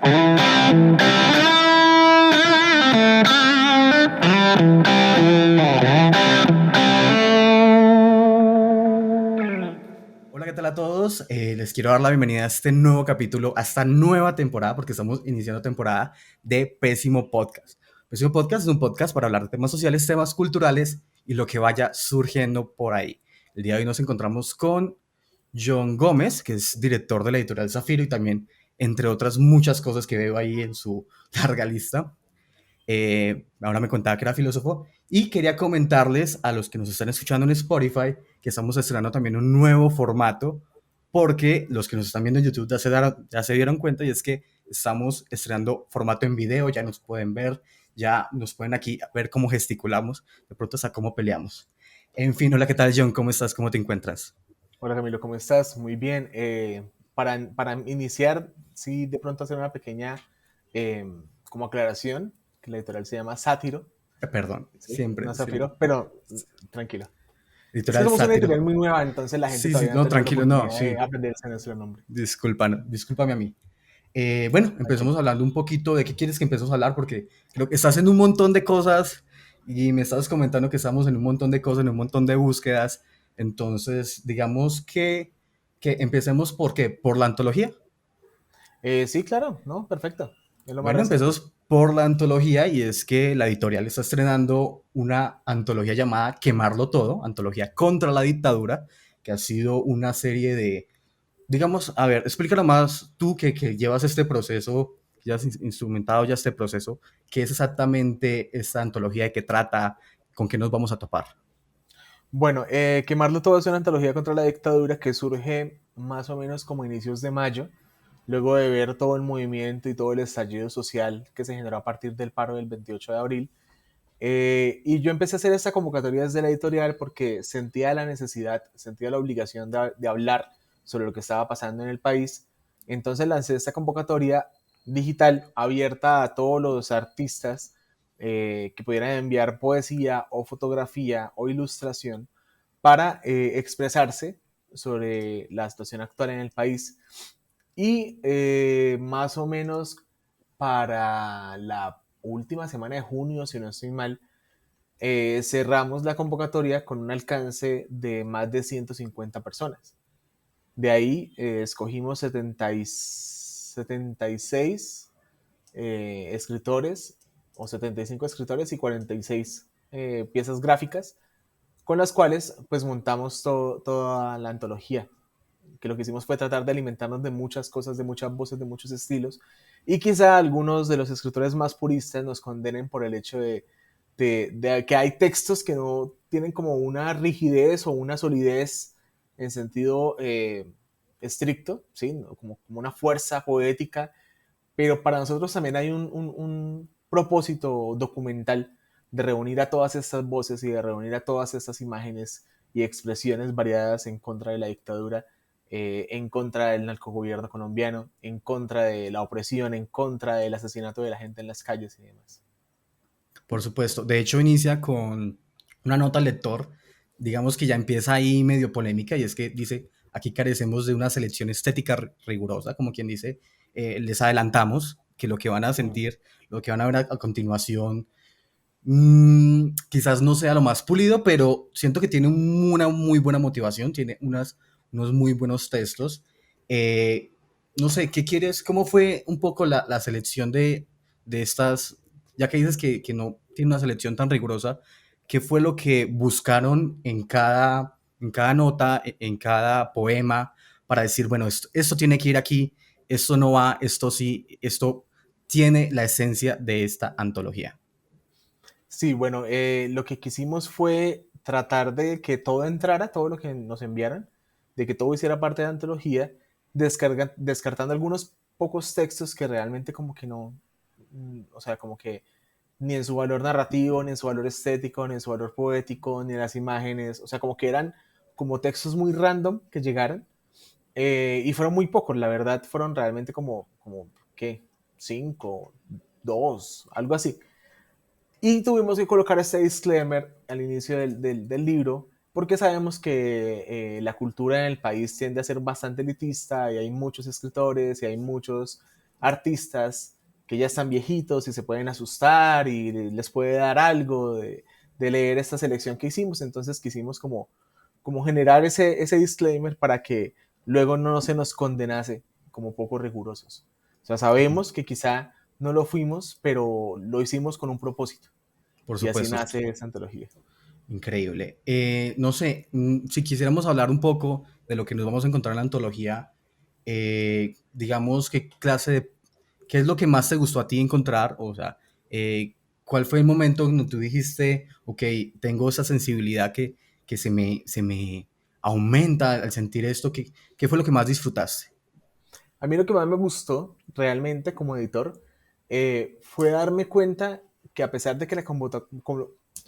Hola, ¿qué tal a todos? Les quiero dar la bienvenida a este nuevo capítulo, a esta nueva temporada, porque estamos iniciando temporada de Pésimo Podcast. Pésimo Podcast es un podcast para hablar de temas sociales, temas culturales y lo que vaya surgiendo por ahí. El día de hoy nos encontramos con John Gómez, que es director de la editorial Zafiro y también, entre otras muchas cosas que veo ahí en su larga lista. Ahora me contaba que era filósofo y quería comentarles a los que nos están escuchando en Spotify que estamos estrenando también un nuevo formato porque los que nos están viendo en YouTube ya se dieron cuenta y es que estamos estrenando formato en video, ya nos pueden ver, ya nos pueden aquí ver cómo gesticulamos, de pronto hasta cómo peleamos. En fin, hola, ¿qué tal, John? ¿Cómo estás? ¿Cómo te encuentras? Hola Camilo, ¿cómo estás? Muy bien. Para iniciar, sí, de pronto hacer una pequeña como aclaración, que la editorial se llama Sátiro, Perdón, ¿sí? siempre, No siempre. Zafiro, pero tranquilo. Es que Editorial somos una Sátiro. editorial muy nueva, entonces la gente Sí, sí, todavía no ha no, tenido la tranquilo, no, oportunidad de sí. aprenderse nuestro nombre. Discúlpame a mí. Bueno, empezamos Tranquilo. hablando un poquito de qué quieres que empecemos a hablar, porque creo que estás en un montón de cosas y me estabas comentando que estamos en un montón de cosas, en un montón de búsquedas. Entonces, digamos que empecemos por qué, por la antología. Sí, claro, ¿no? Perfecto. Es lo más Bueno, reciente. empezamos por la antología y es que la editorial está estrenando una antología llamada Quemarlo Todo, antología contra la dictadura, que ha sido una serie de, digamos, a ver, explícalo más tú que llevas este proceso, que ya has instrumentado ya este proceso, ¿qué es exactamente esta antología, de qué trata, con qué nos vamos a topar? Bueno, Quemarlo Todo es una antología contra la dictadura que surge más o menos como inicios de mayo, luego de ver todo el movimiento y todo el estallido social que se generó a partir del paro del 28 de abril. Y yo empecé a hacer esta convocatoria desde la editorial porque sentía la necesidad, sentía la obligación de hablar sobre lo que estaba pasando en el país. Entonces lancé esta convocatoria digital abierta a todos los artistas que pudieran enviar poesía o fotografía o ilustración para expresarse sobre la situación actual en el país. Y más o menos para la última semana de junio, si no estoy mal, cerramos la convocatoria con un alcance de más de 150 personas. De ahí escogimos 76 escritores o 75 escritores y 46 piezas gráficas con las cuales pues montamos toda la antología, que lo que hicimos fue tratar de alimentarnos de muchas cosas, de muchas voces, de muchos estilos, y quizá algunos de los escritores más puristas nos condenen por el hecho de que hay textos que no tienen como una rigidez o una solidez en sentido estricto, ¿sí? Como una fuerza poética, pero para nosotros también hay un propósito documental de reunir a todas estas voces y de reunir a todas estas imágenes y expresiones variadas en contra de la dictadura, en contra del narcogobierno colombiano, en contra de la opresión, en contra del asesinato de la gente en las calles y demás. Por supuesto, de hecho inicia con una nota al lector, digamos que ya empieza ahí medio polémica y es que dice, aquí carecemos de una selección estética rigurosa, como quien dice, les adelantamos que lo que van a Mm. sentir, lo que van a ver a continuación, quizás no sea lo más pulido, pero siento que tiene una muy buena motivación, tiene unos muy buenos textos. Eh, no sé, ¿qué quieres? ¿Cómo fue un poco la selección de estas, ya que dices que no tiene una selección tan rigurosa, qué fue lo que buscaron en cada nota, en cada poema, para decir, bueno, esto tiene que ir aquí, esto no va, esto sí, esto tiene la esencia de esta antología? Sí, bueno, lo que quisimos fue tratar de que todo entrara, todo lo que nos enviaran, de que todo hiciera parte de la antología, descartando algunos pocos textos que realmente como que no, o sea, como que ni en su valor narrativo, ni en su valor estético, ni en su valor poético, ni en las imágenes, o sea, como que eran como textos muy random que llegaron, y fueron muy pocos, la verdad, fueron realmente ¿qué? Cinco, dos, algo así. Y tuvimos que colocar este disclaimer al inicio del libro, porque sabemos que la cultura en el país tiende a ser bastante elitista y hay muchos escritores y hay muchos artistas que ya están viejitos y se pueden asustar y les puede dar algo de leer esta selección que hicimos. Entonces quisimos como generar ese disclaimer para que luego no se nos condenase como poco rigurosos. O sea, sabemos que quizá no lo fuimos, pero lo hicimos con un propósito. Por Y así supuesto. nace esta antología. Increíble. No sé, si quisiéramos hablar un poco de lo que nos vamos a encontrar en la antología, digamos, qué es lo que más te gustó a ti encontrar, o sea, cuál fue el momento donde tú dijiste, ok, tengo esa sensibilidad que se me aumenta al sentir esto, ¿qué fue lo que más disfrutaste? A mí lo que más me gustó realmente como editor fue darme cuenta que a pesar de que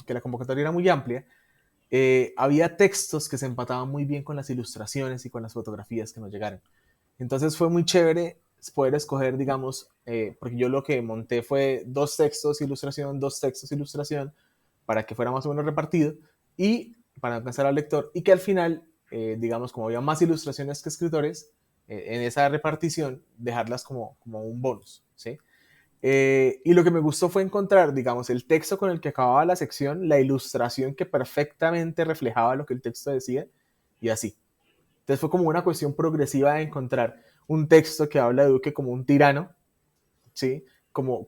que la convocatoria era muy amplia, había textos que se empataban muy bien con las ilustraciones y con las fotografías que nos llegaron. Entonces fue muy chévere poder escoger, digamos, porque yo lo que monté fue dos textos, ilustración, para que fuera más o menos repartido y para alcanzar al lector y que al final, digamos, como había más ilustraciones que escritores, en esa repartición dejarlas como un bonus, ¿sí? Y lo que me gustó fue encontrar, digamos, el texto con el que acababa la sección, la ilustración que perfectamente reflejaba lo que el texto decía y así. Entonces fue como una cuestión progresiva de encontrar un texto que habla de Duque como un tirano, ¿sí? Como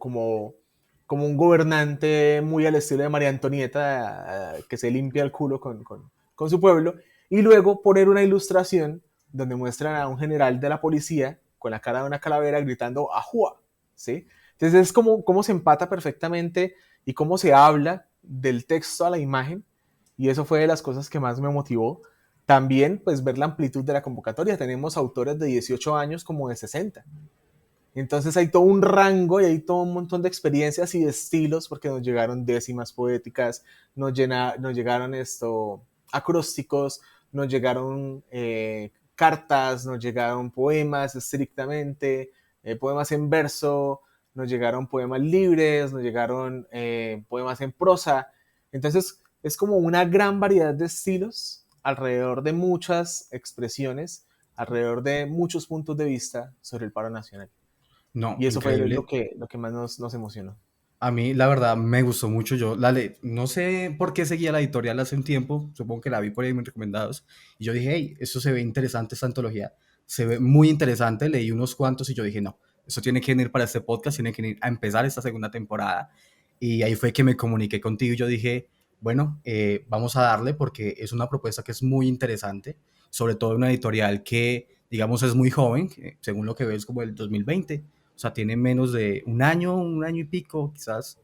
un gobernante muy al estilo de María Antonieta, que se limpia el culo con su pueblo, y luego poner una ilustración donde muestran a un general de la policía con la cara de una calavera gritando ¡Ajua! ¿Sí? Entonces es como cómo se empata perfectamente y cómo se habla del texto a la imagen, y eso fue de las cosas que más me motivó. También, pues, ver la amplitud de la convocatoria. Tenemos autores de 18 años como de 60. Entonces hay todo un rango y hay todo un montón de experiencias y de estilos, porque nos llegaron décimas poéticas, nos llegaron acrósticos, nos llegaron cartas, nos llegaron poemas estrictamente, poemas en verso, nos llegaron poemas libres, nos llegaron poemas en prosa. Entonces es como una gran variedad de estilos alrededor de muchas expresiones, alrededor de muchos puntos de vista sobre el paro nacional. No, Y eso fue increíble. lo que más nos emocionó. A mí, la verdad, me gustó mucho. No sé por qué seguía la editorial hace un tiempo, supongo que la vi por ahí en mis recomendados, y yo dije, hey, eso se ve interesante, esta antología, se ve muy interesante, leí unos cuantos y yo dije, no, eso tiene que venir para este podcast, tiene que venir a empezar esta segunda temporada, y ahí fue que me comuniqué contigo y yo dije, bueno, vamos a darle porque es una propuesta que es muy interesante, sobre todo una editorial que, digamos, es muy joven, que según lo que veo es como el 2020. O sea, tiene menos de un año y pico, quizás,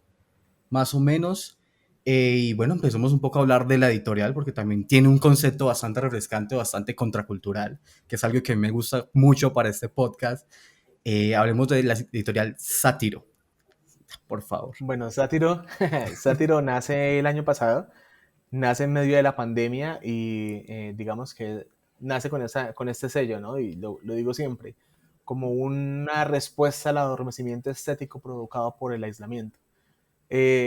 más o menos. Y bueno, empezamos un poco a hablar de la editorial, porque también tiene un concepto bastante refrescante, bastante contracultural, que es algo que me gusta mucho para este podcast. Hablemos de la editorial Sátiro, por favor. Bueno, Sátiro, Sátiro nace el año pasado, nace en medio de la pandemia y digamos que nace con este sello, ¿no? Y lo digo siempre, como una respuesta al adormecimiento estético provocado por el aislamiento.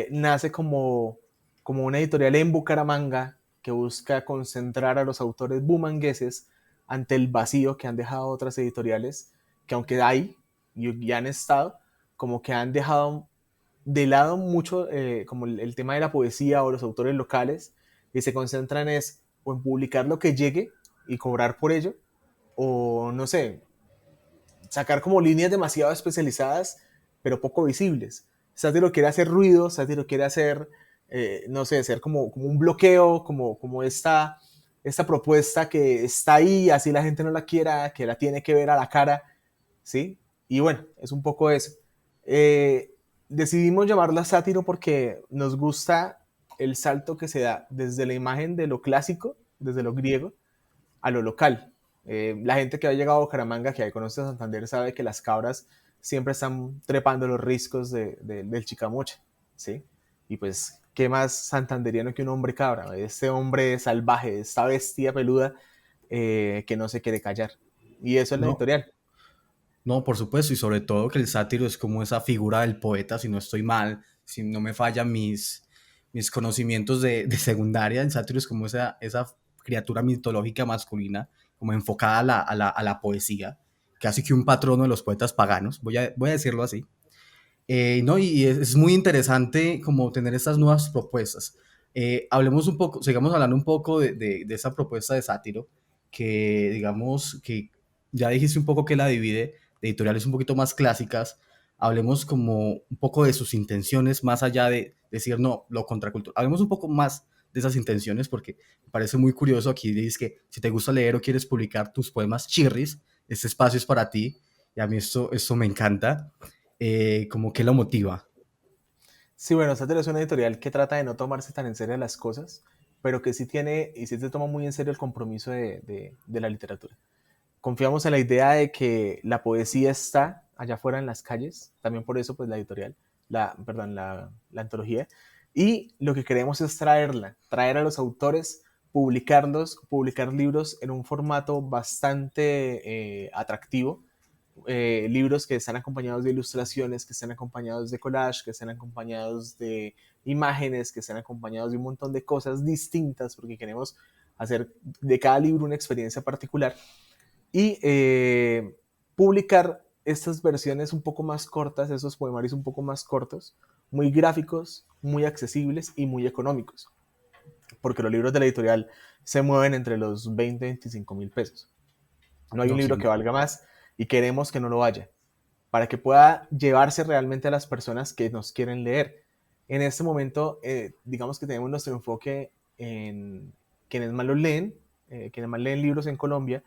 Nace como una editorial en Bucaramanga que busca concentrar a los autores bumangueses ante el vacío que han dejado otras editoriales, que aunque hay y han estado, como que han dejado de lado mucho como el tema de la poesía o los autores locales y se concentran es o en publicar lo que llegue y cobrar por ello, o no sé, sacar como líneas demasiado especializadas, pero poco visibles. Sátiro quiere hacer ruido, Sátiro quiere hacer, no sé, ser como un bloqueo, como esta propuesta que está ahí, así la gente no la quiera, que la tiene que ver a la cara, ¿sí? Y bueno, es un poco eso. Eh, Decidimos llamarla sátiro porque nos gusta el salto que se da desde la imagen de lo clásico, desde lo griego, a lo local. La gente que ha llegado a Bucaramanga, que conoce a Santander, sabe que las cabras siempre están trepando los riscos del Chicamocha, ¿sí? Y pues, ¿qué más santanderiano que un hombre cabra? Este hombre salvaje, esta bestia peluda que no se quiere callar. Y eso es la No, editorial. no, por supuesto, y sobre todo que el sátiro es como esa figura del poeta, si no estoy mal, si no me fallan mis conocimientos de secundaria, el sátiro es como esa criatura mitológica masculina, como enfocada a la poesía. casi que un patrono de los poetas paganos, voy a decirlo así. No, y es muy interesante como tener estas nuevas propuestas. Hablemos un poco, sigamos hablando un poco de esa propuesta de Sátiro, que digamos que ya dijiste un poco que la divide de editoriales un poquito más clásicas. Hablemos como un poco de sus intenciones, más allá de decir no, lo contracultural. Hablemos un poco más de esas intenciones, porque me parece muy curioso. Aquí dices que si te gusta leer o quieres publicar tus poemas chirris, este espacio es para ti, y a mí esto me encanta. Como que lo motiva. Sí, bueno, Sátiro es una editorial que trata de no tomarse tan en serio las cosas, pero que sí tiene y sí se toma muy en serio el compromiso de la literatura. Confiamos en la idea de que la poesía está allá afuera en las calles, también por eso pues la editorial, perdón, la antología, y lo que queremos es traer a los autores, publicarlos, publicar libros en un formato bastante atractivo, libros que están acompañados de ilustraciones, que están acompañados de collage, que están acompañados de imágenes, que están acompañados de un montón de cosas distintas, porque queremos hacer de cada libro una experiencia particular y publicar estas versiones un poco más cortas, esos poemarios un poco más cortos, muy gráficos, muy accesibles y muy económicos, porque los libros de la editorial se mueven entre los 20 y 25 mil pesos. No hay un No, libro sí. que valga más y queremos que no lo vaya, para que pueda llevarse realmente a las personas que nos quieren leer. En este momento, digamos que tenemos nuestro enfoque en quienes más los leen, quienes más leen libros en Colombia,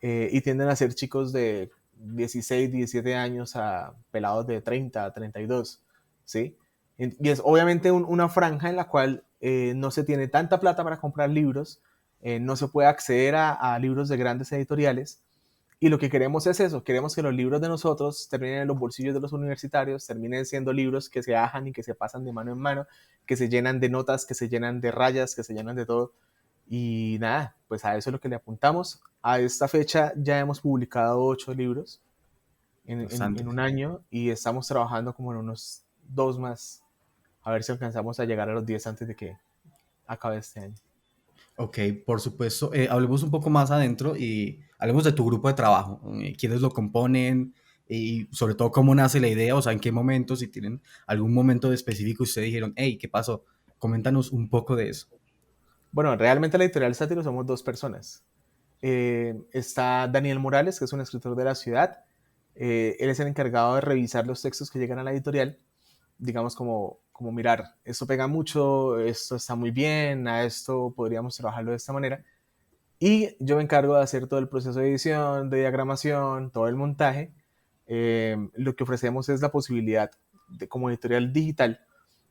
y tienden a ser chicos de 16, 17 años a pelados de 30, 32, ¿sí? Y es obviamente una franja en la cual no se tiene tanta plata para comprar libros, no se puede acceder a libros de grandes editoriales, y lo que queremos es eso, queremos que los libros de nosotros terminen en los bolsillos de los universitarios, terminen siendo libros que se ajan y que se pasan de mano en mano, que se llenan de notas, que se llenan de rayas, que se llenan de todo. Y nada, pues a eso es lo que le apuntamos. A esta fecha ya hemos publicado 8 libros en Bastante. un año y estamos trabajando como en unos 2 más, a ver si alcanzamos a llegar a los 10 antes de que acabe este año. Ok, por supuesto. Hablemos un poco más adentro y hablemos de tu grupo de trabajo. ¿Quiénes lo componen? Y sobre todo, ¿cómo nace la idea? O sea, ¿en qué momento? Si tienen algún momento específico y ustedes dijeron, hey, ¿qué pasó? Coméntanos un poco de eso. Bueno, realmente la editorial Sátiro somos 2 personas. Está Daniel Morales, que es un escritor de la ciudad. Él es el encargado de revisar los textos que llegan a la editorial, digamos como mirar, esto pega mucho, esto está muy bien, a esto podríamos trabajarlo de esta manera. Y yo me encargo de hacer todo el proceso de edición, de diagramación, todo el montaje. Lo que ofrecemos es la posibilidad de, como editorial digital,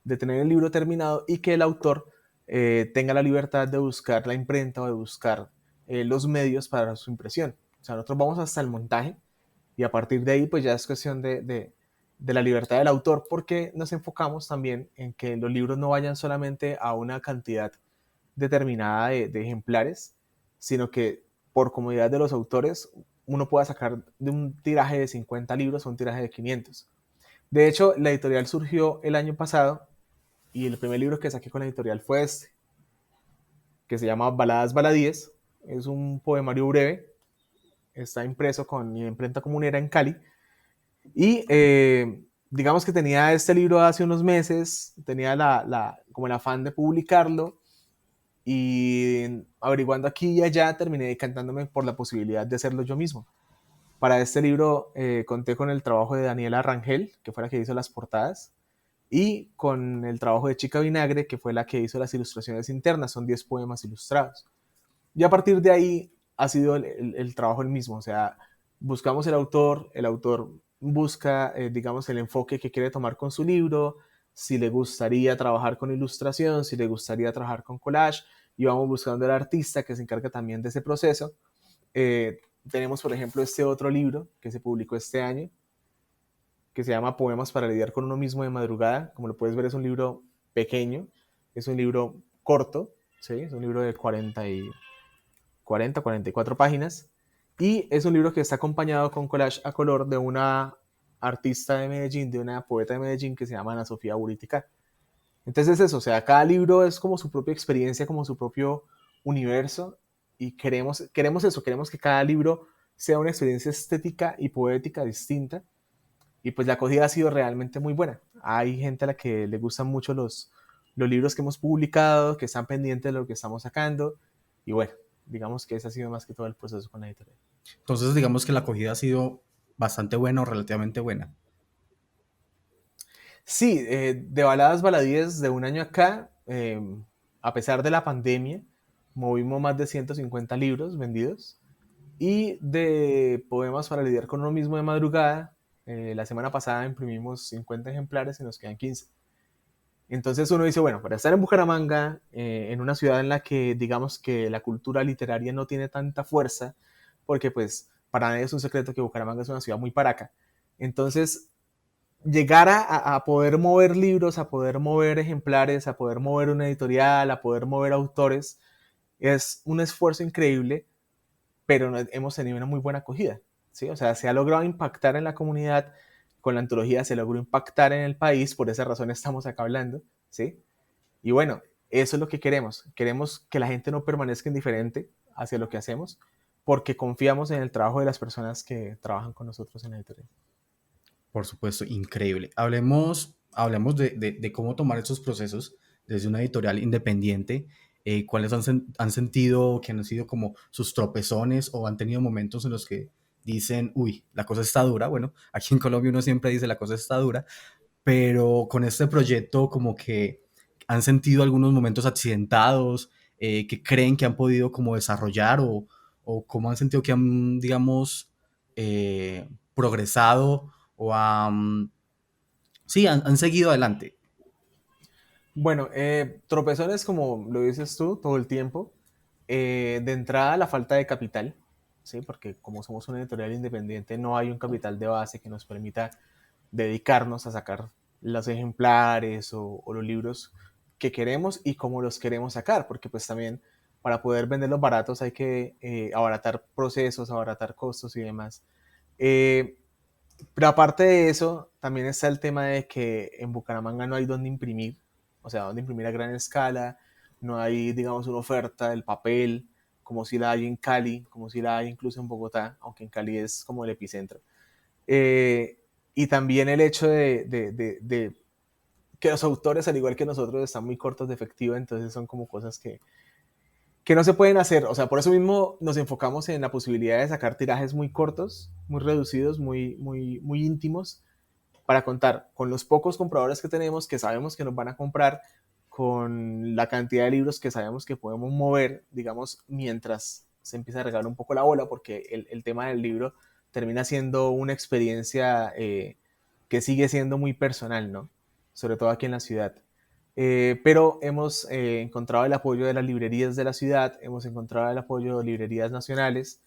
de tener el libro terminado y que el autor tenga la libertad de buscar la imprenta o de buscar los medios para su impresión. O sea, nosotros vamos hasta el montaje y a partir de ahí pues ya es cuestión de la libertad del autor, porque nos enfocamos también en que los libros no vayan solamente a una cantidad determinada de ejemplares, sino que por comodidad de los autores uno pueda sacar de un tiraje de 50 libros a un tiraje de 500. De hecho, la editorial surgió el año pasado y el primer libro que saqué con la editorial fue este, que se llama Baladas Baladíes. Es un poemario breve, está impreso con mi imprenta comunera en Cali. Y digamos que tenía este libro hace unos meses, tenía como el afán de publicarlo, y averiguando aquí y allá terminé decantándome por la posibilidad de hacerlo yo mismo. Para este libro conté con el trabajo de Daniela Rangel, que fue la que hizo las portadas, y con el trabajo de Chica Vinagre, que fue la que hizo las ilustraciones internas, son 10 poemas ilustrados. Y a partir de ahí ha sido el trabajo el mismo, o sea, buscamos el autor busca, digamos, el enfoque que quiere tomar con su libro, si le gustaría trabajar con ilustración, si le gustaría trabajar con collage, y vamos buscando al artista que se encarga también de ese proceso. Eh, Tenemos, por ejemplo, este otro libro que se publicó este año, que se llama Poemas para lidiar con uno mismo de madrugada. Como lo puedes ver, es un libro pequeño, es un libro corto, ¿sí? Es un libro de 44 páginas, y es un libro que está acompañado con collage a color de una artista de Medellín, de una poeta de Medellín que se llama Ana Sofía Buritica. Entonces eso, o sea, cada libro es como su propia experiencia, como su propio universo, y queremos eso, queremos que cada libro sea una experiencia estética y poética distinta. Y pues la acogida ha sido realmente muy buena. Hay gente a la que le gustan mucho los libros que hemos publicado, que están pendientes de lo que estamos sacando. Y bueno, digamos que ese ha sido más que todo el proceso con la editorial. Entonces, digamos que la acogida ha sido bastante buena o relativamente buena. Sí, de baladas baladíes de un año acá, a pesar de la pandemia, movimos más de 150 libros vendidos. Y de poemas para lidiar con uno mismo de madrugada, la semana pasada imprimimos 50 ejemplares y nos quedan 15. Entonces uno dice, bueno, para estar en Bucaramanga, en una ciudad en la que digamos que la cultura literaria no tiene tanta fuerza, porque pues para nadie es un secreto que Bucaramanga es una ciudad muy paraca. Entonces, llegar a poder mover libros, a poder mover ejemplares, a poder mover una editorial, a poder mover autores, es un esfuerzo increíble, pero hemos tenido una muy buena acogida, ¿sí? O sea, se ha logrado impactar en la comunidad, con la antología se logró impactar en el país, por esa razón estamos acá hablando, ¿sí? Y bueno, eso es lo que queremos. Queremos que la gente no permanezca indiferente hacia lo que hacemos, porque confiamos en el trabajo de las personas que trabajan con nosotros en la editorial. Por supuesto, increíble. Hablemos de cómo tomar esos procesos desde una editorial independiente. ¿Cuáles han sentido que han sido como sus tropezones o han tenido momentos en los que dicen, uy, la cosa está dura? Bueno, aquí en Colombia uno siempre dice la cosa está dura, pero con este proyecto como que han sentido algunos momentos accidentados, que creen que han podido como desarrollar o cómo han sentido que han, digamos, progresado o han, sí, han seguido adelante. Bueno, tropezones, como lo dices tú, todo el tiempo. De entrada, la falta de capital, ¿sí? Porque como somos una editorial independiente, no hay un capital de base que nos permita dedicarnos a sacar los ejemplares o los libros que queremos y cómo los queremos sacar, porque pues también para poder venderlos baratos hay que abaratar procesos, abaratar costos y demás. Eh, pero aparte de eso, también está el tema de que en Bucaramanga no hay donde imprimir, o sea, donde imprimir a gran escala, no hay, digamos, una oferta del papel, como si la hay en Cali, como si la hay incluso en Bogotá, aunque en Cali es como el epicentro. Eh, y también el hecho de que los autores, al igual que nosotros, están muy cortos de efectivo, entonces son como cosas que no se pueden hacer. O sea, por eso mismo nos enfocamos en la posibilidad de sacar tirajes muy cortos, muy reducidos, muy íntimos, para contar con los pocos compradores que tenemos, que sabemos que nos van a comprar, con la cantidad de libros que sabemos que podemos mover, digamos, mientras se empieza a regar un poco la bola, porque el tema del libro termina siendo una experiencia que sigue siendo muy personal, ¿no? Sobre todo aquí en la ciudad. Pero hemos encontrado el apoyo de las librerías de la ciudad, hemos encontrado el apoyo de librerías nacionales,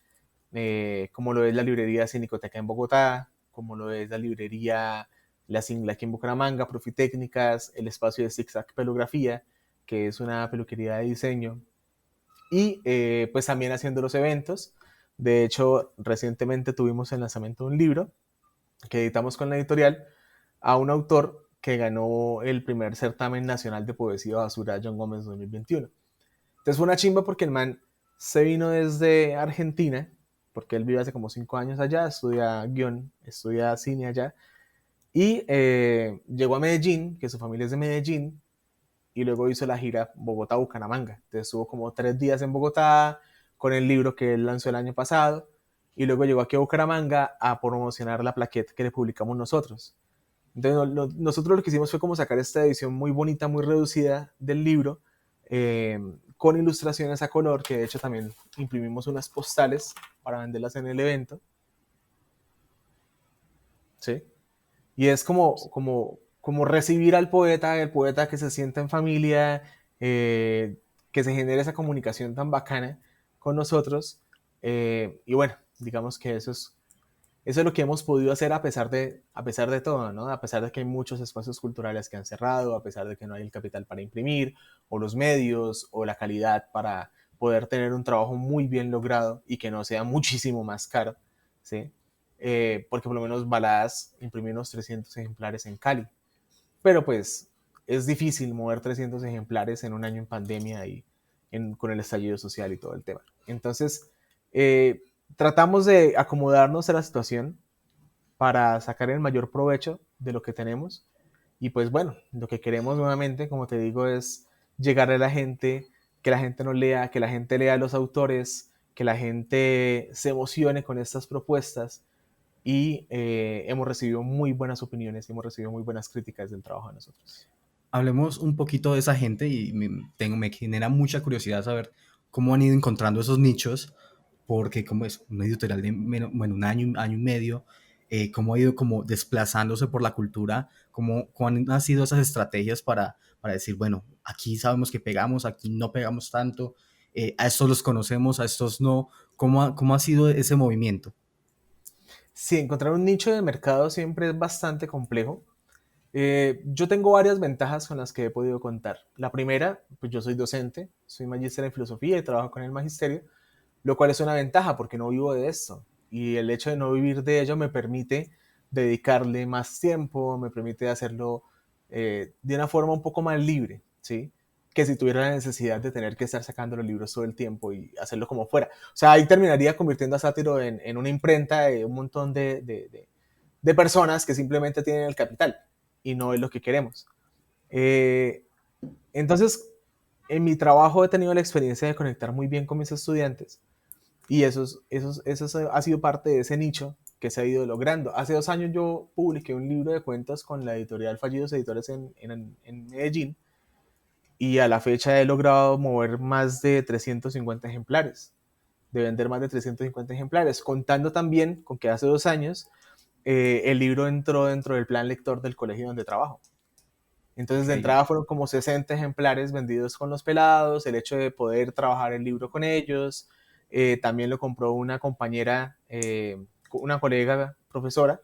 como lo es la librería Cinicoteca en Bogotá, como lo es la librería La Singla aquí en Bucaramanga, Profitécnicas, el espacio de Zigzag Pelografía, que es una peluquería de diseño, y pues también haciendo los eventos. De hecho, recientemente tuvimos el lanzamiento de un libro que editamos con la editorial a un autor que ganó el primer certamen nacional de poesía basura John Gómez 2021. Entonces fue una chimba porque el man se vino desde Argentina, porque él vive hace como 5 años allá, estudia guión, estudia cine allá, y llegó a Medellín, que su familia es de Medellín, y luego hizo la gira Bogotá-Bucaramanga. Entonces estuvo como 3 días en Bogotá con el libro que él lanzó el año pasado, y luego llegó aquí a Bucaramanga a promocionar la plaqueta que le publicamos nosotros. Entonces, nosotros lo que hicimos fue como sacar esta edición muy bonita, muy reducida del libro, eh, con ilustraciones a color, que de hecho también imprimimos unas postales para venderlas en el evento, ¿sí? Y es como recibir al poeta, el poeta que se sienta en familia, que se genere esa comunicación tan bacana con nosotros. Y bueno, digamos que eso es lo que hemos podido hacer a pesar de todo, ¿no? A pesar de que hay muchos espacios culturales que han cerrado, a pesar de que no hay el capital para imprimir, o los medios, o la calidad para poder tener un trabajo muy bien logrado y que no sea muchísimo más caro, ¿sí? Porque por lo menos Baladas imprimió unos 300 ejemplares en Cali. Pero pues es difícil mover 300 ejemplares en un año en pandemia y con el estallido social y todo el tema. Entonces, tratamos de acomodarnos a la situación para sacar el mayor provecho de lo que tenemos. Y pues bueno, lo que queremos nuevamente, como te digo, es llegar a la gente, que la gente nos lea, que la gente lea a los autores, que la gente se emocione con estas propuestas. Y hemos recibido muy buenas opiniones, hemos recibido muy buenas críticas del trabajo de nosotros. Hablemos un poquito de esa gente y me genera mucha curiosidad saber cómo han ido encontrando esos nichos, porque como es un editorial de bueno, un año y medio, cómo ha ido como desplazándose por la cultura, cómo han sido esas estrategias para decir, bueno, aquí sabemos que pegamos, aquí no pegamos tanto, a estos los conocemos, a estos no, cómo ha sido ese movimiento. Sí, encontrar un nicho de mercado siempre es bastante complejo. Yo tengo varias ventajas con las que he podido contar. La primera, pues yo soy docente, soy magíster en filosofía y trabajo con el magisterio, lo cual es una ventaja porque no vivo de esto. Y el hecho de no vivir de ello me permite dedicarle más tiempo, me permite hacerlo de una forma un poco más libre, ¿sí? Que si tuviera la necesidad de tener que estar sacando los libros todo el tiempo y hacerlo como fuera. O sea, ahí terminaría convirtiendo a Sátiro en una imprenta de un montón de personas que simplemente tienen el capital y no es lo que queremos. Eh, entonces, en mi trabajo he tenido la experiencia de conectar muy bien con mis estudiantes y eso ha sido parte de ese nicho que se ha ido logrando. Hace 2 años yo publiqué un libro de cuentos con la editorial Fallidos Editores en Medellín y a la fecha he logrado mover más de 350 ejemplares, de vender más de 350 ejemplares, contando también con que hace 2 años el libro entró dentro del plan lector del colegio donde trabajo. Entonces de Ok. entrada fueron como 60 ejemplares vendidos con los pelados, el hecho de poder trabajar el libro con ellos, también lo compró una compañera, una colega profesora,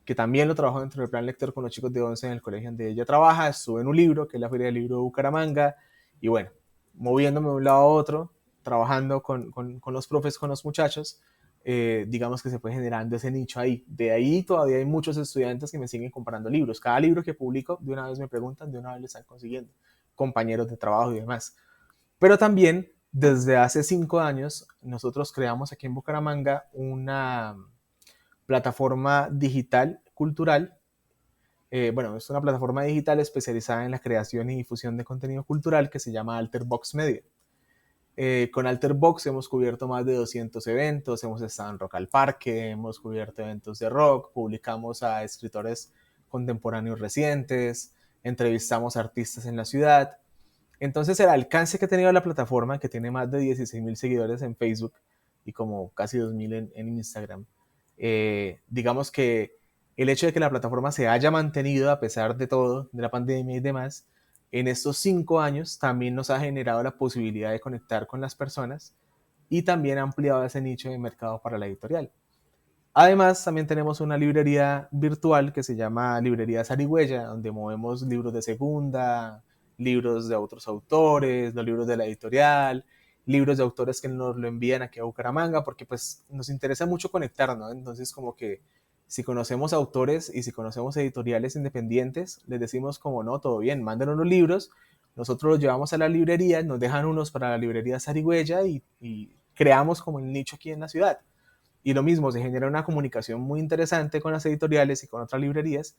que también lo trabajó dentro del plan lector con los chicos de 11 en el colegio donde ella trabaja, estuve en un libro, que es la Feria del Libro de Bucaramanga, y bueno, moviéndome de un lado a otro, trabajando con los profes, con los muchachos, digamos que se fue generando ese nicho ahí. De ahí todavía hay muchos estudiantes que me siguen comprando libros. Cada libro que publico, de una vez me preguntan, de una vez lo están consiguiendo, compañeros de trabajo y demás. Pero también, desde hace 5 años, nosotros creamos aquí en Bucaramanga una plataforma digital cultural. Bueno, es una plataforma digital especializada en la creación y difusión de contenido cultural que se llama Alterbox Media. Con Alterbox hemos cubierto más de 200 eventos, hemos estado en Rock al Parque, hemos cubierto eventos de rock, publicamos a escritores contemporáneos recientes, entrevistamos a artistas en la ciudad. Entonces el alcance que ha tenido la plataforma, que tiene más de 16.000 seguidores en Facebook y como casi 2.000 en Instagram, digamos que el hecho de que la plataforma se haya mantenido a pesar de todo, de la pandemia y demás, en estos 5 años también nos ha generado la posibilidad de conectar con las personas y también ha ampliado ese nicho de mercado para la editorial. Además, también tenemos una librería virtual que se llama Librería Zarigüeya, donde movemos libros de segunda, libros de otros autores, los libros de la editorial, libros de autores que nos lo envían aquí a Bucaramanga, porque pues nos interesa mucho conectar, ¿no? Entonces, como que si conocemos autores y si conocemos editoriales independientes, les decimos como no, todo bien, mándenos los libros, nosotros los llevamos a la librería, nos dejan unos para la librería Zarigüeya y creamos como el nicho aquí en la ciudad. Y lo mismo, se genera una comunicación muy interesante con las editoriales y con otras librerías.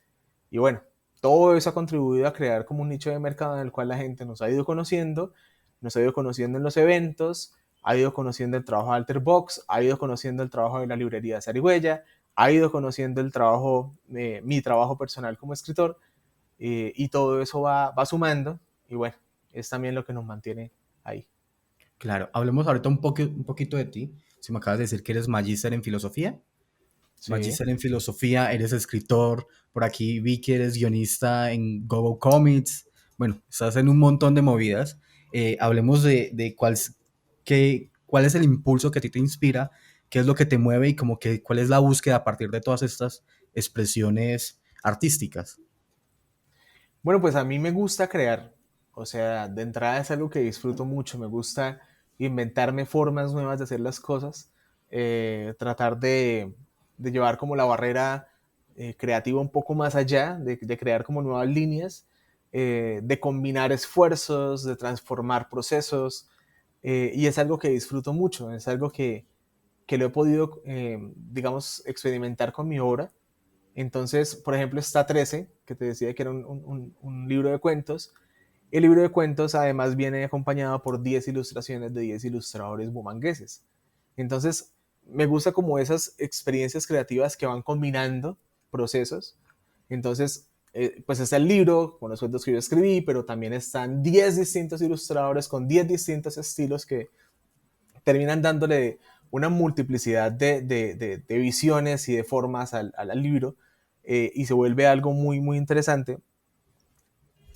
Y bueno, todo eso ha contribuido a crear como un nicho de mercado en el cual la gente nos ha ido conociendo en los eventos, ha ido conociendo el trabajo de Alterbox, ha ido conociendo el trabajo de la librería de Zarigüeya, ha ido conociendo el trabajo, mi trabajo personal como escritor, y todo eso va sumando. Y bueno, es también lo que nos mantiene ahí. Claro, hablemos ahorita un poquito de ti. Si me acabas de decir que eres magíster en filosofía. Sí. Magíster en filosofía, eres escritor, por aquí vi que eres guionista en Gogo Comics, bueno, estás en un montón de movidas. Hablemos de cuál es el impulso que a ti te inspira, qué es lo que te mueve y como que cuál es la búsqueda a partir de todas estas expresiones artísticas. Bueno, pues a mí me gusta crear, o sea, de entrada es algo que disfruto mucho, me gusta inventarme formas nuevas de hacer las cosas, tratar de llevar como la barrera creativa un poco más allá, de crear como nuevas líneas, de combinar esfuerzos, de transformar procesos, y es algo que disfruto mucho, es algo que que lo he podido, digamos, experimentar con mi obra. Entonces, por ejemplo, está 13, que te decía que era un libro de cuentos. El libro de cuentos además viene acompañado por 10 ilustraciones de 10 ilustradores bumangueses. Entonces, me gusta como esas experiencias creativas que van combinando procesos. Entonces, pues está el libro con los cuentos que yo escribí, pero también están 10 distintos ilustradores con 10 distintos estilos que terminan dándole una multiplicidad de visiones y de formas al libro, y se vuelve algo muy, muy interesante.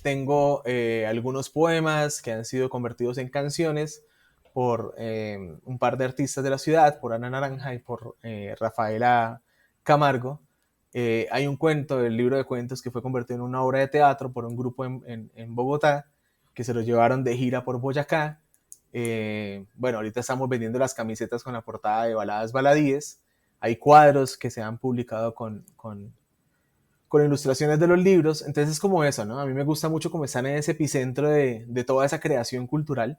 Tengo algunos poemas que han sido convertidos en canciones por un par de artistas de la ciudad, por Ana Naranja y por Rafaela Camargo. Hay un cuento del libro de cuentos que fue convertido en una obra de teatro por un grupo en Bogotá, que se lo llevaron de gira por Boyacá. Bueno, ahorita estamos vendiendo las camisetas con la portada de Baladas Baladíes. Hay cuadros que se han publicado con ilustraciones de los libros. Entonces es como eso, ¿no? A mí me gusta mucho como estar en ese epicentro de toda esa creación cultural,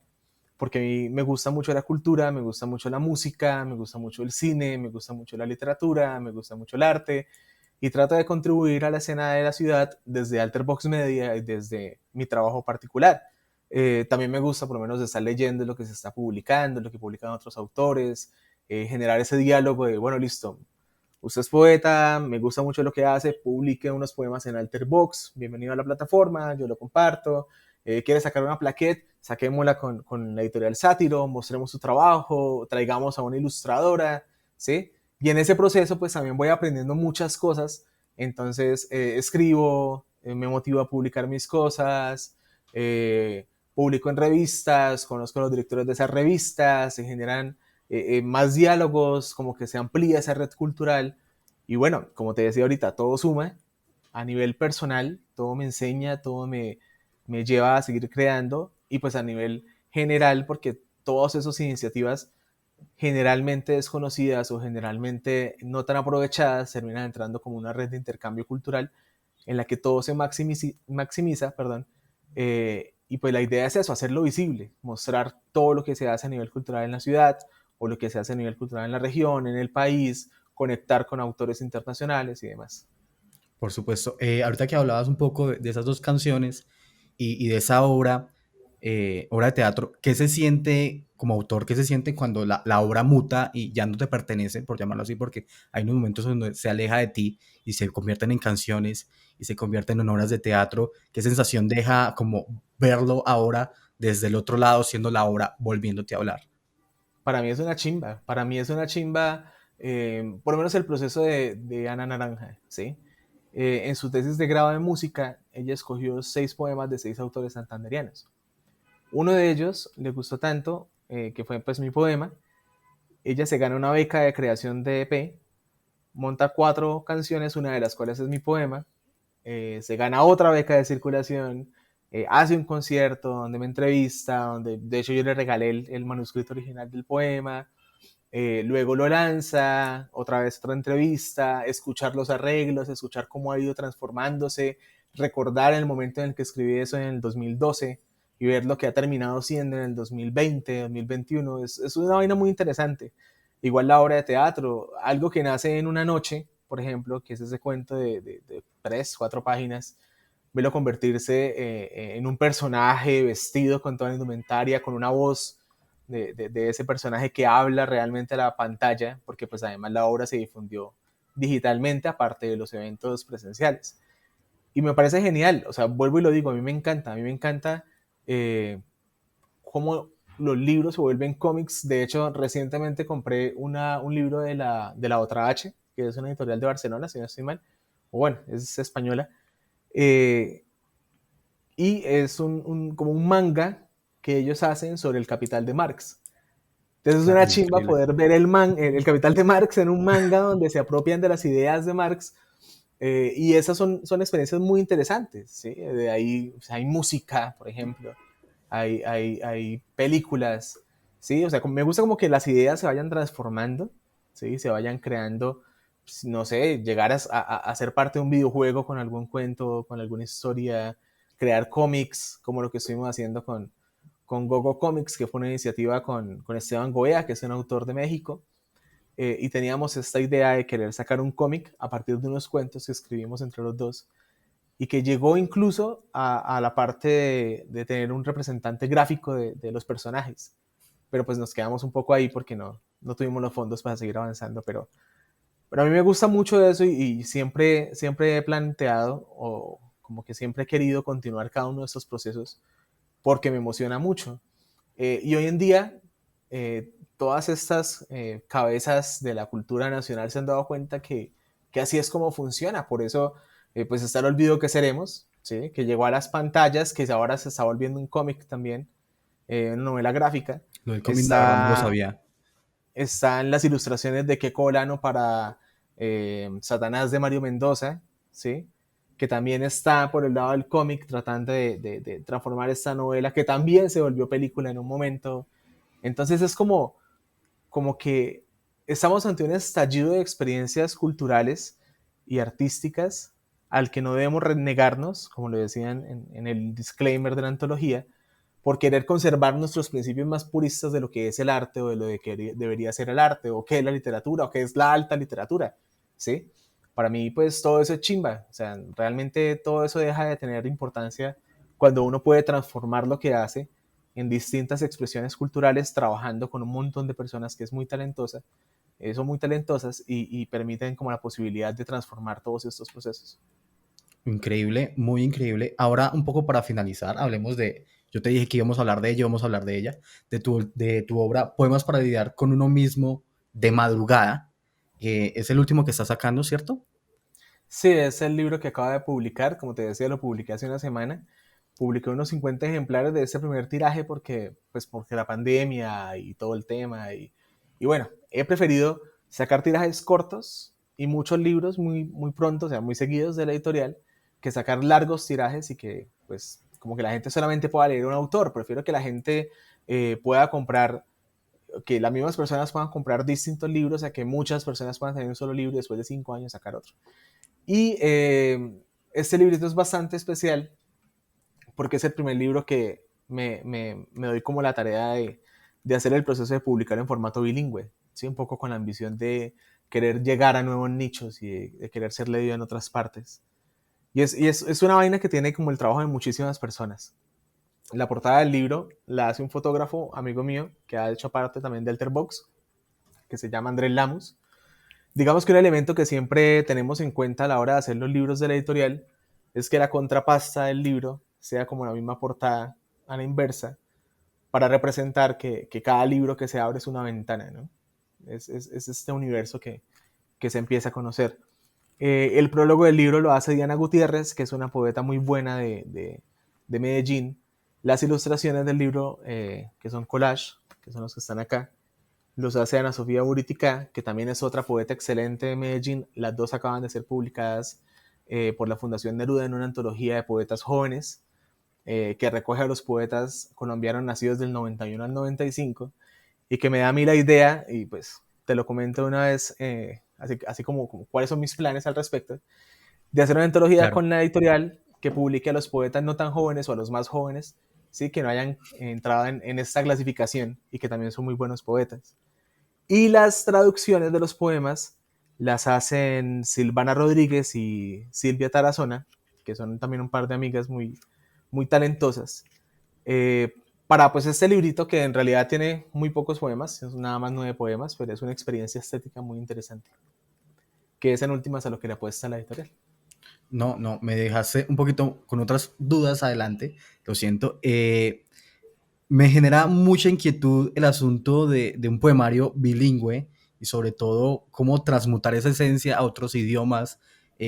porque a mí me gusta mucho la cultura, me gusta mucho la música, me gusta mucho el cine, me gusta mucho la literatura, me gusta mucho el arte, y trato de contribuir a la escena de la ciudad desde Alterbox Media y desde mi trabajo particular. También me gusta por lo menos estar leyendo lo que se está publicando, lo que publican otros autores, generar ese diálogo de, bueno, listo, usted es poeta, me gusta mucho lo que hace, publique unos poemas en Alterbox, bienvenido a la plataforma, yo lo comparto. Quiere sacar una plaquette, saquémosla con la editorial Sátiro, mostremos su trabajo, traigamos a una ilustradora, ¿sí? Y en ese proceso pues también voy aprendiendo muchas cosas, entonces escribo, me motivo a publicar mis cosas, publico en revistas, conozco a los directores de esas revistas, se generan más diálogos, como que se amplía esa red cultural. Y bueno, como te decía ahorita, todo suma a nivel personal, todo me enseña, todo me lleva a seguir creando, y pues a nivel general, porque todas esas iniciativas generalmente desconocidas o generalmente no tan aprovechadas terminan entrando como una red de intercambio cultural en la que todo se maximiza, perdón, y pues la idea es eso, hacerlo visible, mostrar todo lo que se hace a nivel cultural en la ciudad o lo que se hace a nivel cultural en la región, en el país, conectar con autores internacionales y demás. Por supuesto. Ahorita que hablabas un poco de esas dos canciones y de esa obra, obra de teatro, ¿qué se siente como autor? ¿Qué se siente cuando la obra muta y ya no te pertenece, por llamarlo así? Porque hay unos momentos donde se aleja de ti y se convierten en canciones y se convierten en obras de teatro. ¿Qué sensación deja como verlo ahora desde el otro lado, siendo la obra volviéndote a hablar? Para mí es una chimba, para mí es una chimba, por lo menos el proceso de Ana Naranja, ¿sí? En su tesis de grado de música, ella escogió 6 poemas de 6 autores santanderianos. Uno de ellos le gustó tanto, que fue pues mi poema. Ella se gana una beca de creación de EP, monta 4 canciones, una de las cuales es mi poema, se gana otra beca de circulación, hace un concierto donde me entrevista, donde de hecho yo le regalé el manuscrito original del poema, luego lo lanza, otra vez otra entrevista, escuchar los arreglos, escuchar cómo ha ido transformándose, recordar el momento en el que escribí eso en el 2012 y ver lo que ha terminado siendo en el 2020, 2021, es una vaina muy interesante. Igual la obra de teatro, algo que nace en una noche, por ejemplo, que es ese cuento de 3, 4 páginas, verlo convertirse en un personaje vestido con toda la indumentaria, con una voz de ese personaje que habla realmente a la pantalla, porque pues además la obra se difundió digitalmente, aparte de los eventos presenciales. Y me parece genial, o sea, vuelvo y lo digo, a mí me encanta cómo los libros se vuelven cómics. De hecho, recientemente compré un libro de la Otra H, que es una editorial de Barcelona, si no estoy mal, o bueno, es española, eh, y es como un manga que ellos hacen sobre el Capital de Marx. Entonces es Ah, una chimba increíble. poder ver el Capital de Marx en un manga donde se apropian de las ideas de Marx, y esas son experiencias muy interesantes, ¿sí? De ahí o sea, hay música, por ejemplo, hay películas, ¿sí? O sea, me gusta como que las ideas se vayan transformando, ¿sí? Se vayan creando, pues, no sé, llegar a ser parte de un videojuego con algún cuento, con alguna historia, crear cómics, como lo que estuvimos haciendo con Gogo Comics, que fue una iniciativa con Esteban Goea, que es un autor de México. y teníamos esta idea de querer sacar un cómic a partir de unos cuentos que escribimos entre los dos y que llegó incluso a la parte de tener un representante gráfico de los personajes. Pero pues nos quedamos un poco ahí porque no tuvimos los fondos para seguir avanzando, pero a mí me gusta mucho eso y siempre he planteado o como que siempre he querido continuar cada uno de estos procesos porque me emociona mucho. Y hoy en día, todas estas cabezas de la cultura nacional se han dado cuenta que así es como funciona. Por eso, pues está el olvido que seremos, ¿sí? Que llegó a las pantallas, que ahora se está volviendo un cómic también, una novela gráfica. Lo del cómic, la verdad, no lo Está, sabía. están las ilustraciones de Keko Olano para Satanás de Mario Mendoza, ¿sí? Que también está por el lado del cómic tratando de transformar esta novela que también se volvió película en un momento. Entonces es como que estamos ante un estallido de experiencias culturales y artísticas al que no debemos renegarnos, como lo decían en el disclaimer de la antología, por querer conservar nuestros principios más puristas de lo que es el arte o de lo de que debería ser el arte o qué es la literatura o qué es la alta literatura, ¿sí? Para mí, pues todo eso es chimba, o sea, realmente todo eso deja de tener importancia cuando uno puede transformar lo que hace en distintas expresiones culturales, trabajando con un montón de personas que es muy talentosa, son muy talentosas y permiten como la posibilidad de transformar todos estos procesos. Increíble, muy increíble. Ahora, un poco para finalizar, hablemos de, yo te dije que íbamos a hablar de ella, vamos a hablar de ella, de tu obra Poemas para lidiar con uno mismo de madrugada. Es el último que está sacando, ¿cierto? Sí, es el libro que acaba de publicar, como te decía, lo publiqué hace una semana. Publiqué unos 50 ejemplares de ese primer tiraje porque la pandemia y todo el tema. Y bueno, he preferido sacar tirajes cortos y muchos libros muy pronto, o sea, muy seguidos de la editorial, que sacar largos tirajes y que, pues, como que la gente solamente pueda leer un autor. Prefiero que la gente pueda comprar, que las mismas personas puedan comprar distintos libros, a que muchas personas puedan tener un solo libro y después de 5 años sacar otro. Y este librito es bastante especial porque es el primer libro que me doy como la tarea de hacer el proceso de publicar en formato bilingüe, ¿sí? Un poco con la ambición de querer llegar a nuevos nichos y de querer ser leído en otras partes. Es una vaina que tiene como el trabajo de muchísimas personas. La portada del libro la hace un fotógrafo amigo mío que ha hecho parte también de Alterbox, que se llama Andrés Lamus. Digamos que un elemento que siempre tenemos en cuenta a la hora de hacer los libros de la editorial es que la contrapasta del libro sea como la misma portada a la inversa para representar que cada libro que se abre es una ventana, ¿no? Es este universo que se empieza a conocer. El prólogo del libro lo hace Diana Gutiérrez, que es una poeta muy buena de Medellín. Las ilustraciones del libro, que son collage, que son los que están acá, los hace Ana Sofía Buritica, que también es otra poeta excelente de Medellín. Las dos acaban de ser publicadas por la Fundación Neruda en una antología de poetas jóvenes que recoge a los poetas colombianos nacidos del 91 al 95 y que me da a mí la idea, y pues te lo comento una vez, así como cuáles son mis planes al respecto, de hacer una antología Claro. con la editorial que publique a los poetas no tan jóvenes o a los más jóvenes, ¿sí? Que no hayan entrado en esta clasificación y que también son muy buenos poetas. Y las traducciones de los poemas las hacen Silvana Rodríguez y Silvia Tarazona, que son también un par de amigas muy talentosas, eh, para pues este librito que en realidad tiene muy pocos poemas, es nada más 9 poemas, pero es una experiencia estética muy interesante, que es en últimas a lo que le apuesta la editorial. No, no, me dejaste un poquito con otras dudas adelante, lo siento. Me genera mucha inquietud el asunto de un poemario bilingüe y sobre todo cómo transmutar esa esencia a otros idiomas,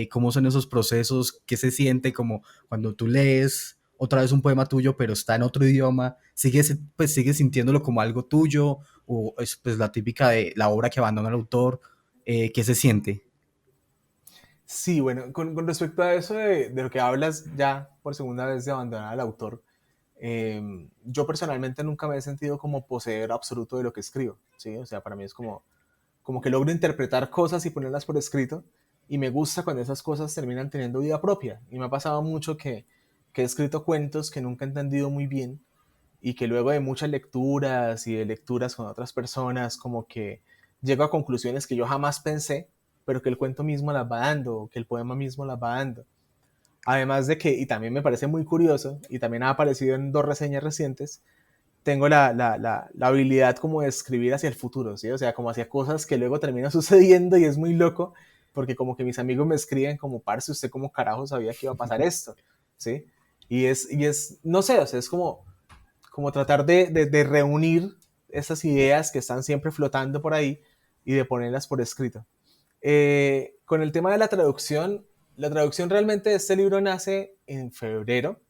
cómo son esos procesos, qué se siente como cuando tú lees otra vez un poema tuyo pero está en otro idioma, sigues sintiéndolo como algo tuyo o es pues la típica de la obra que abandona el autor, ¿qué se siente? Sí, bueno, con respecto a eso de lo que hablas ya por segunda vez de abandonar al autor, yo personalmente nunca me he sentido como poseedor absoluto de lo que escribo, ¿sí? O sea, para mí es como que logro interpretar cosas y ponerlas por escrito y me gusta cuando esas cosas terminan teniendo vida propia. Y me ha pasado mucho que he escrito cuentos que nunca he entendido muy bien y que luego de muchas lecturas y de lecturas con otras personas como que llego a conclusiones que yo jamás pensé, pero que el cuento mismo las va dando, o que el poema mismo las va dando. Además de que, y también me parece muy curioso, y también ha aparecido en 2 reseñas recientes, tengo la habilidad como de escribir hacia el futuro, ¿sí? O sea, como hacia cosas que luego terminan sucediendo y es muy loco, porque como que mis amigos me escriben como, parce, ¿usted cómo carajo sabía que iba a pasar esto? ¿Sí? Y es no sé, o sea, es como tratar de reunir esas ideas que están siempre flotando por ahí y de ponerlas por escrito. Con el tema de la traducción realmente de este libro nace en febrero,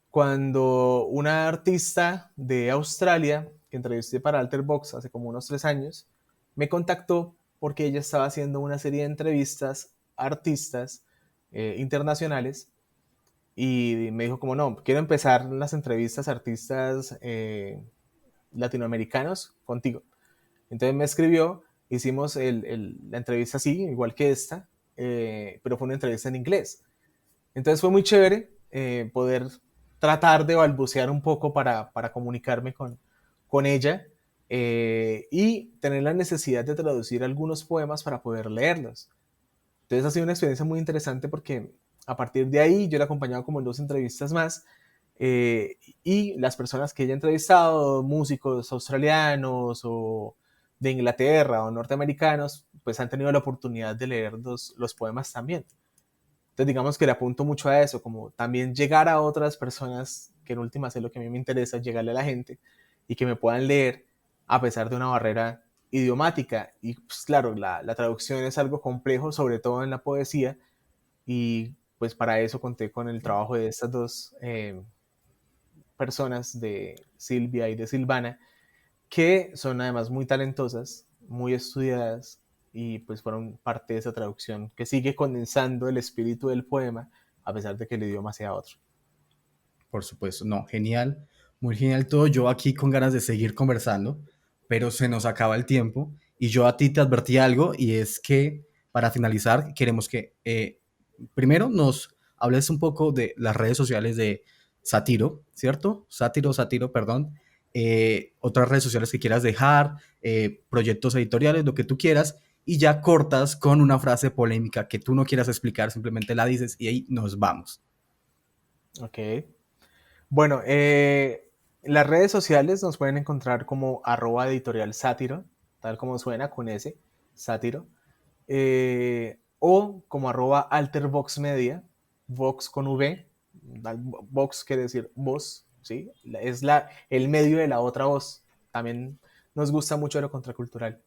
cuando una artista de Australia, que entrevisté para Alterbox hace como unos 3 años, me contactó porque ella estaba haciendo una serie de entrevistas a artistas internacionales y me dijo como no, quiero empezar las entrevistas a artistas latinoamericanos contigo. Entonces me escribió, hicimos la entrevista así, igual que esta, pero fue una entrevista en inglés. Entonces fue muy chévere poder tratar de balbucear un poco para comunicarme con ella y tener la necesidad de traducir algunos poemas para poder leerlos. Entonces ha sido una experiencia muy interesante porque a partir de ahí yo la he acompañado como en 2 entrevistas más y las personas que ella ha entrevistado, músicos australianos o de Inglaterra o norteamericanos, pues han tenido la oportunidad de leer los poemas también. Entonces digamos que le apunto mucho a eso, como también llegar a otras personas, que en últimas es lo que a mí me interesa, llegarle a la gente y que me puedan leer a pesar de una barrera idiomática. Y pues claro, la traducción es algo complejo, sobre todo en la poesía, y pues para eso conté con el trabajo de estas dos personas, de Silvia y de Silvana, que son además muy talentosas, muy estudiadas y pues fueron parte de esa traducción que sigue condensando el espíritu del poema a pesar de que el idioma sea otro. Por supuesto, no, genial, muy genial todo. Yo aquí con ganas de seguir conversando, pero se nos acaba el tiempo y yo a ti te advertí algo y es que para finalizar queremos que primero nos hables un poco de las redes sociales de Satiro, ¿cierto? Satiro, perdón. Otras redes sociales que quieras dejar, proyectos editoriales, lo que tú quieras, y ya cortas con una frase polémica que tú no quieras explicar, simplemente la dices y ahí nos vamos. Ok. Bueno, las redes sociales nos pueden encontrar como @editorial sátiro, tal como suena con S, sátiro, o como @altervoxmedia, vox con V, vox quiere decir voz, ¿sí? Es el medio de la otra voz. También nos gusta mucho lo contracultural.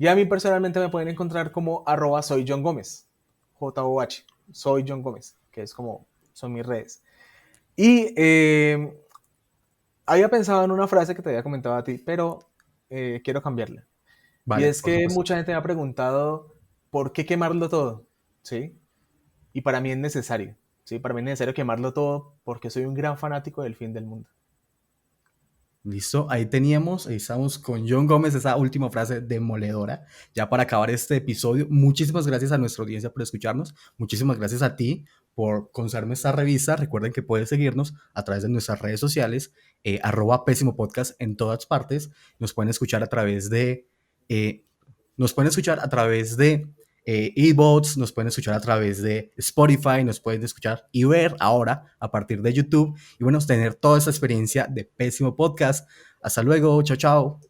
Y a mí personalmente me pueden encontrar como @soy John Gómez, J-O-H, soy John Gómez, que es como son mis redes. Y había pensado en una frase que te había comentado a ti, pero quiero cambiarla. Y Vale, es por que supuesto. mucha gente me ha preguntado, ¿por qué quemarlo todo? ¿Sí? Y para mí es necesario, ¿sí? Para mí es necesario quemarlo todo porque soy un gran fanático del fin del mundo. Listo, ahí estamos con John Gómez, esa última frase demoledora. Ya para acabar este episodio, muchísimas gracias a nuestra audiencia por escucharnos, muchísimas gracias a ti por concederme esta revista. Recuerden que pueden seguirnos a través de nuestras redes sociales, @pésimo podcast en todas partes. Nos pueden escuchar a través de eh, nos pueden escuchar a través de eBots, nos pueden escuchar a través de Spotify, nos pueden escuchar y ver ahora a partir de YouTube. Y bueno, tener toda esa experiencia de Pésimo Podcast. Hasta luego, chao, chao.